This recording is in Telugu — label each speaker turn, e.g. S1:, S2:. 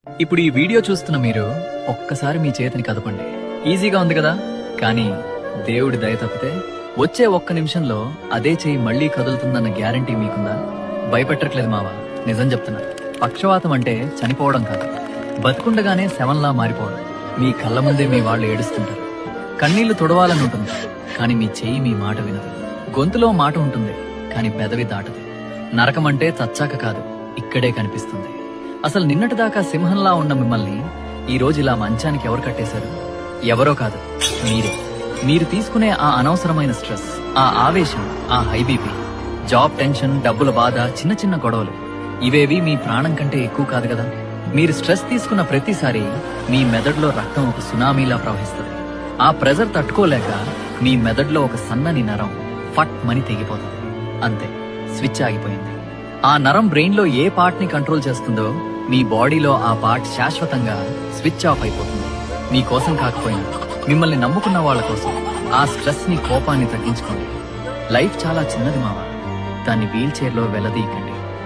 S1: ఇప్పుడు ఈ వీడియో చూస్తున్న మీరు ఒక్కసారి మీ చేతిని కదపండి. ఈజీగా ఉంది కదా? కానీ దేవుడి దయ తప్పితే వచ్చే ఒక్క నిమిషంలో అదే చెయ్యి మళ్లీ కదులుతుందన్న గ్యారంటీ మీకుందా? భయపెట్టట్లేదు మావా, నిజం చెప్తున్నా. పక్షవాతం అంటే చనిపోవడం కాదు, బతుకుండగానే శవంలా మారిపోవడం. మీ కళ్ళ ముందే మీ వాళ్ళు ఏడుస్తుంటారు, కన్నీళ్లు తుడవాలని ఉంటుంది, కానీ మీ చెయ్యి మీ మాట వినదు. గొంతులో మాట ఉంటుంది, కానీ పెదవి దాటదు. నరకం అంటే చచ్చాక కాదు, ఇక్కడే కనిపిస్తుంది. అసలు నిన్నటిదాకా సింహంలా ఉన్న మిమ్మల్ని ఈ రోజు ఇలా మంచానికి ఎవరు కట్టేశారు? ఎవరో కాదు, మీరే. మీరు తీసుకునే ఆ అనవసరమైన స్ట్రెస్, ఆ ఆవేశం, ఆ హై బీపీ, జాబ్ టెన్షన్, డబ్బుల బాధ, చిన్న చిన్న గొడవలు, ఇవేవి మీ ప్రాణం కంటే ఎక్కువ కాదు కదా? మీరు స్ట్రెస్ తీసుకున్న ప్రతిసారి మీ మెదడులో రక్తం ఒక సునామీలా ప్రవహిస్తుంది. ఆ ప్రెజర్ తట్టుకోలేక మీ మెదడులో ఒక సన్నని నరం ఫట్ మని తెగిపోతుంది. అంతే, స్విచ్ ఆగిపోయింది. ఆ నరం బ్రెయిన్ లో ఏ పార్ట్ ని కంట్రోల్ చేస్తుందో మీ బాడీలో ఆ పార్ట్ శాశ్వతంగా స్విచ్ ఆఫ్ అయిపోతుంది. మీకోసం కాకపోయినా మిమ్మల్ని నమ్ముకున్న వాళ్ళ కోసం ఆ స్ట్రెస్ ని, కోపాన్ని తగ్గించుకోండి. లైఫ్ చాలా చిన్నది మావా, దాన్ని వీల్ చైర్ లో వెళ్లదీయకండి.